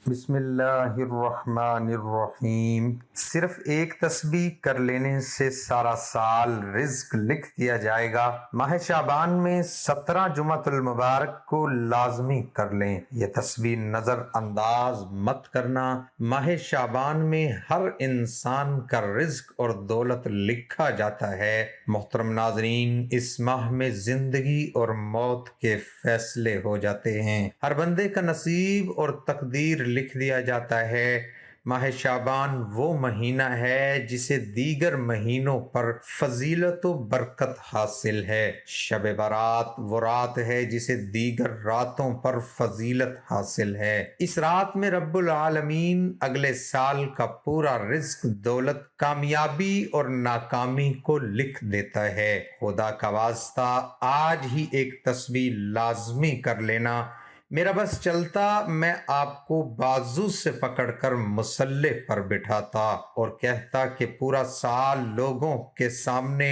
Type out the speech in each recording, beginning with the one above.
بسم اللہ الرحمن الرحیم۔ صرف ایک تسبیح کر لینے سے سارا سال رزق لکھ دیا جائے گا۔ ماہ شعبان میں 17 جمعۃ المبارک کو لازمی کر لیں۔ یہ تسبیح نظر انداز مت کرنا۔ ماہ شعبان میں ہر انسان کا رزق اور دولت لکھا جاتا ہے۔ محترم ناظرین، اس ماہ میں زندگی اور موت کے فیصلے ہو جاتے ہیں۔ ہر بندے کا نصیب اور تقدیر لکھ دیا جاتا ہے۔ ماہ شعبان وہ مہینہ ہے جسے دیگر مہینوں پر فضیلت و برکت حاصل ہے۔ شب برات وہ رات ہے جسے دیگر راتوں پر فضیلت حاصل ہے۔ اس رات میں رب العالمین اگلے سال کا پورا رزق، دولت، کامیابی اور ناکامی کو لکھ دیتا ہے۔ خدا کا واسطہ آج ہی ایک تسبیح لازمی کر لینا۔ میرا بس چلتا میں آپ کو بازو سے پکڑ کر مصلے پر بٹھاتا اور کہتا کہ پورا سال لوگوں کے سامنے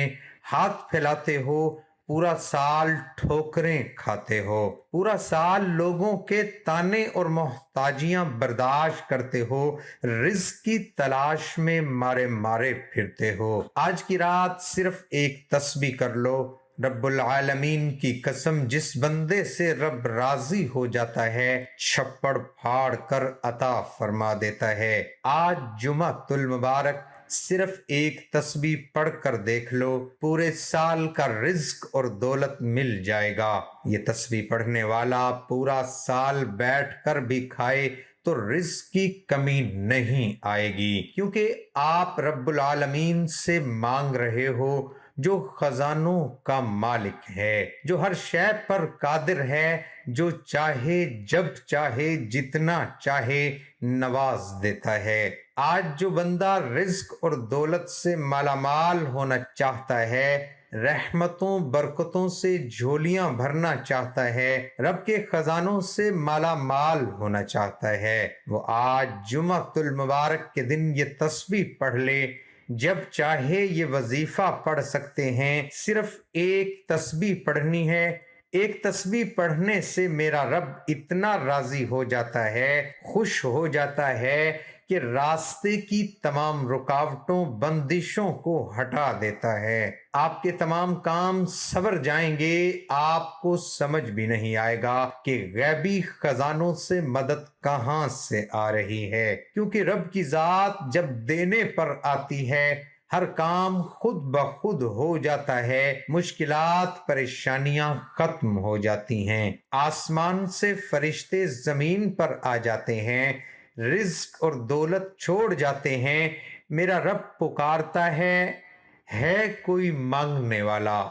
ہاتھ پھیلاتے ہو، پورا سال ٹھوکریں کھاتے ہو، پورا سال لوگوں کے تانے اور محتاجیاں برداشت کرتے ہو، رزق کی تلاش میں مارے مارے پھرتے ہو۔ آج کی رات صرف ایک تسبیح کر لو۔ رب العالمین کی قسم، جس بندے سے رب راضی ہو جاتا ہے چھپڑ پھاڑ کر عطا فرما دیتا ہے۔ آج جمعۃ المبارک صرف ایک تسبیح پڑھ کر دیکھ لو، پورے سال کا رزق اور دولت مل جائے گا۔ یہ تسبیح پڑھنے والا پورا سال بیٹھ کر بھی کھائے تو رزق کی کمی نہیں آئے گی، کیونکہ آپ رب العالمین سے مانگ رہے ہو جو خزانوں کا مالک ہے، جو ہر شے پر قادر ہے، جو چاہے جب چاہے جتنا چاہے نواز دیتا ہے۔ آج جو بندہ رزق اور دولت سے مالا مال ہونا چاہتا ہے، رحمتوں برکتوں سے جھولیاں بھرنا چاہتا ہے، رب کے خزانوں سے مالا مال ہونا چاہتا ہے، وہ آج جمعۃ المبارک کے دن یہ تسبیح پڑھ لے۔ جب چاہے یہ وظیفہ پڑھ سکتے ہیں۔ صرف ایک تسبیح پڑھنی ہے۔ ایک تسبیح پڑھنے سے میرا رب اتنا راضی ہو جاتا ہے، خوش ہو جاتا ہے کہ راستے کی تمام رکاوٹوں بندشوں کو ہٹا دیتا ہے۔ آپ کے تمام کام سنور جائیں گے۔ آپ کو سمجھ بھی نہیں آئے گا کہ غیبی خزانوں سے مدد کہاں سے آ رہی ہے، کیونکہ رب کی ذات جب دینے پر آتی ہے ہر کام خود بخود ہو جاتا ہے، مشکلات پریشانیاں ختم ہو جاتی ہیں، آسمان سے فرشتے زمین پر آ جاتے ہیں، رزق اور دولت چھوڑ جاتے ہیں۔ میرا رب پکارتا ہے کوئی مانگنے والا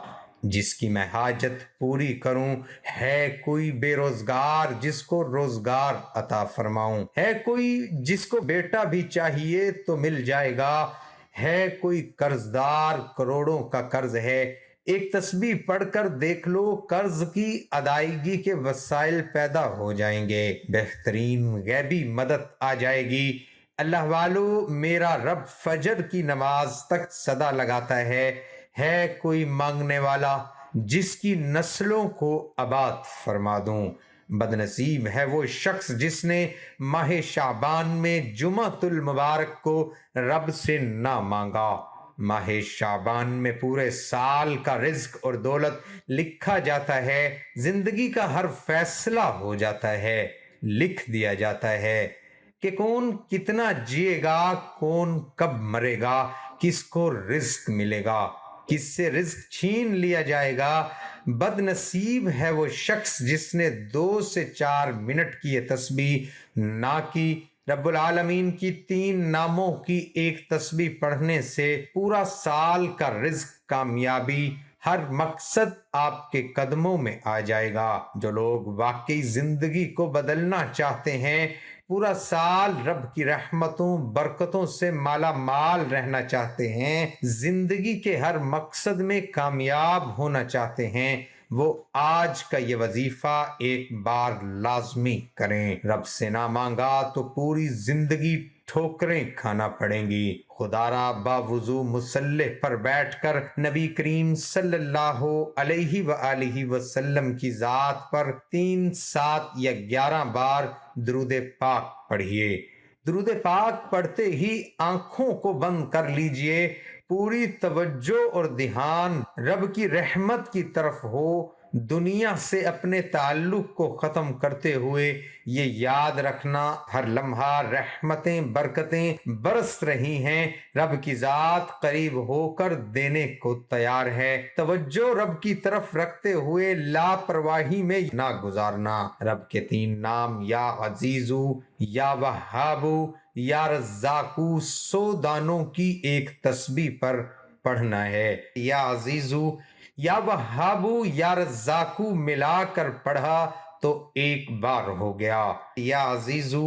جس کی میں حاجت پوری کروں، ہے کوئی بے روزگار جس کو روزگار عطا فرماؤں، ہے کوئی جس کو بیٹا بھی چاہیے تو مل جائے گا، ہے کوئی قرض دار کروڑوں کا قرض ہے۔ ایک تسبیح پڑھ کر دیکھ لو، قرض کی ادائیگی کے وسائل پیدا ہو جائیں گے، بہترین غیبی مدد آ جائے گی۔ اللہ والو، میرا رب فجر کی نماز تک صدا لگاتا ہے کوئی مانگنے والا جس کی نسلوں کو آباد فرما دوں۔ بد نصیب ہے وہ شخص جس نے ماہ شعبان میں جمعۃ المبارک کو رب سے نہ مانگا۔ ماہ شعبان میں پورے سال کا رزق اور دولت لکھا جاتا ہے، زندگی کا ہر فیصلہ ہو جاتا ہے، لکھ دیا جاتا ہے کہ کون کتنا جیے گا، کون کب مرے گا، کس کو رزق ملے گا، کس سے رزق چھین لیا جائے گا۔ بد نصیب ہے وہ شخص جس نے 2 سے 4 منٹ کی یہ تسبیح نہ کی۔ رب العالمین کی 3 ناموں کی ایک تسبیح پڑھنے سے پورا سال کا رزق، کامیابی، ہر مقصد آپ کے قدموں میں آ جائے گا۔ جو لوگ واقعی زندگی کو بدلنا چاہتے ہیں، پورا سال رب کی رحمتوں برکتوں سے مالا مال رہنا چاہتے ہیں، زندگی کے ہر مقصد میں کامیاب ہونا چاہتے ہیں، وہ آج کا یہ وظیفہ ایک بار لازمی کریں۔ رب سے نہ مانگا تو پوری زندگی ٹھوکریں کھانا پڑیں گی۔ خدارا باوضو مصلح پر بیٹھ کر نبی کریم صلی اللہ علیہ وآلہ وسلم کی ذات پر 3، 7 یا 11 بار درود پاک پڑھیے۔ درود پاک پڑھتے ہی آنکھوں کو بند کر لیجئے، پوری توجہ اور دھیان رب کی رحمت کی طرف ہو۔ دنیا سے اپنے تعلق کو ختم کرتے ہوئے یہ یاد رکھنا ہر لمحہ رحمتیں برکتیں برس رہی ہیں، رب کی ذات قریب ہو کر دینے کو تیار ہے۔ توجہ رب کی طرف رکھتے ہوئے لاپرواہی میں نہ گزارنا۔ رب کے 3 نام یا عزیزو، یا وہابو، یا رزاقو 100 دانوں کی ایک تسبیح پر پڑھنا ہے۔ یا عزیزو، یا وہابو، یا رزاقو ملا کر پڑھا تو 1 بار ہو گیا۔ یا عزیزو،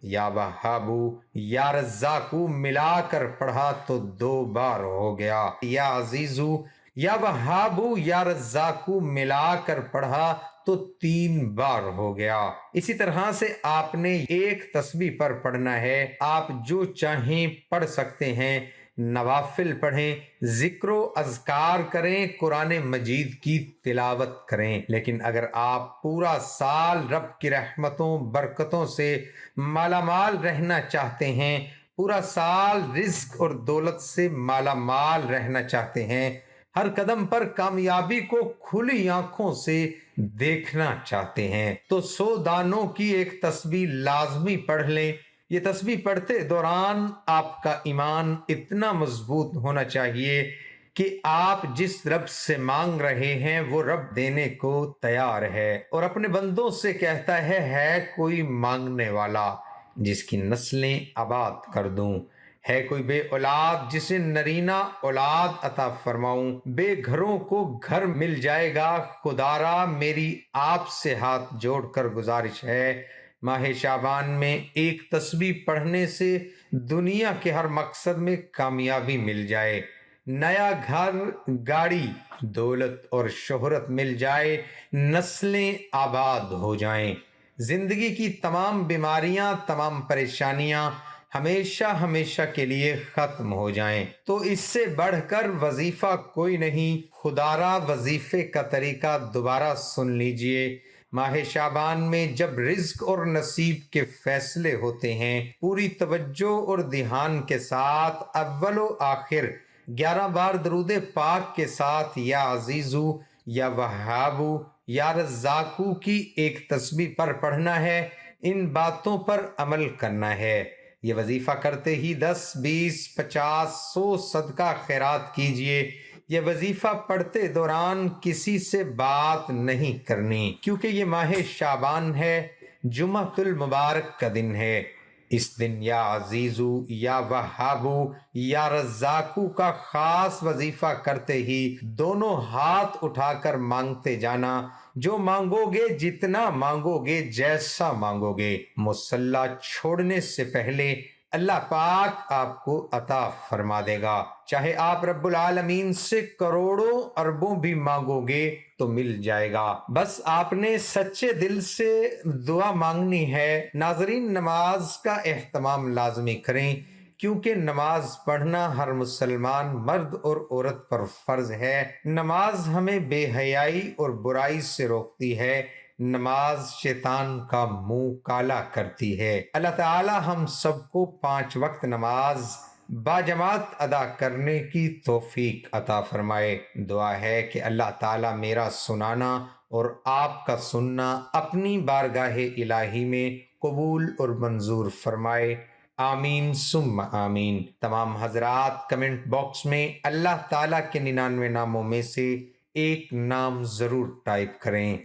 یا وہابو، یا رزاقو ملا کر پڑھا تو 2 بار ہو گیا۔ یا عزیزو، یا وہابو، یا رزاقو ملا کر پڑھا تو 3 بار ہو گیا۔ اسی طرح سے آپ نے ایک تسبیح پر پڑھنا ہے۔ آپ جو چاہیں پڑھ سکتے ہیں، نوافل پڑھیں، ذکر و اذکار کریں، قرآن مجید کی تلاوت کریں، لیکن اگر آپ پورا سال رب کی رحمتوں برکتوں سے مالا مال رہنا چاہتے ہیں، پورا سال رزق اور دولت سے مالا مال رہنا چاہتے ہیں، ہر قدم پر کامیابی کو کھلی آنکھوں سے دیکھنا چاہتے ہیں، تو 100 دانوں کی ایک تسبیح لازمی پڑھ لیں۔ یہ تسبیح پڑھتے دوران آپ کا ایمان اتنا مضبوط ہونا چاہیے کہ آپ جس رب سے مانگ رہے ہیں وہ رب دینے کو تیار ہے، اور اپنے بندوں سے کہتا ہے کوئی مانگنے والا جس کی نسلیں آباد کر دوں، ہے کوئی بے اولاد جسے نرینہ اولاد عطا فرماؤں، بے گھروں کو گھر مل جائے گا۔ خدارا میری آپ سے ہاتھ جوڑ کر گزارش ہے، ماہ شعبان میں ایک تسبیح پڑھنے سے دنیا کے ہر مقصد میں کامیابی مل جائے، نیا گھر، گاڑی، دولت اور شہرت مل جائے، نسلیں آباد ہو جائیں، زندگی کی تمام بیماریاں، تمام پریشانیاں ہمیشہ ہمیشہ کے لیے ختم ہو جائیں۔ تو اس سے بڑھ کر وظیفہ کوئی نہیں۔ خدارا وظیفے کا طریقہ دوبارہ سن لیجئے۔ ماہ شعبان میں جب رزق اور نصیب کے فیصلے ہوتے ہیں، پوری توجہ اور دھیان کے ساتھ اول و آخر 11 بار درود پاک کے ساتھ یا عزیزو، یا وہابو، یا رزاقو کی ایک تسبیح پر پڑھنا ہے۔ ان باتوں پر عمل کرنا ہے۔ یہ وظیفہ کرتے ہی 10، 20، 50، 100 صدقہ خیرات کیجئے۔ یہ وظیفہ پڑھتے دوران کسی سے بات نہیں کرنی، کیونکہ یہ ماہ شعبان ہے، جمعۃ المبارک کا دن ہے۔ اس دن یا عزیزو، یا وہابو، یا رزاقو کا خاص وظیفہ کرتے ہی دونوں ہاتھ اٹھا کر مانگتے جانا، جو مانگو گے، جتنا مانگو گے، جیسا مانگو گے، مصلی چھوڑنے سے پہلے اللہ پاک آپ کو عطا فرما دے گا۔ چاہے آپ رب العالمین سے کروڑوں اربوں بھی مانگو گے تو مل جائے گا، بس آپ نے سچے دل سے دعا مانگنی ہے۔ ناظرین، نماز کا اہتمام لازمی کریں، کیونکہ نماز پڑھنا ہر مسلمان مرد اور عورت پر فرض ہے۔ نماز ہمیں بے حیائی اور برائی سے روکتی ہے۔ نماز شیطان کا منہ کالا کرتی ہے۔ اللہ تعالی ہم سب کو 5 وقت نماز باجماعت ادا کرنے کی توفیق عطا فرمائے۔ دعا ہے کہ اللہ تعالی میرا سنانا اور آپ کا سننا اپنی بارگاہ الہی میں قبول اور منظور فرمائے۔ آمین ثم آمین۔ تمام حضرات کمنٹ باکس میں اللہ تعالیٰ کے 99 ناموں میں سے ایک نام ضرور ٹائپ کریں۔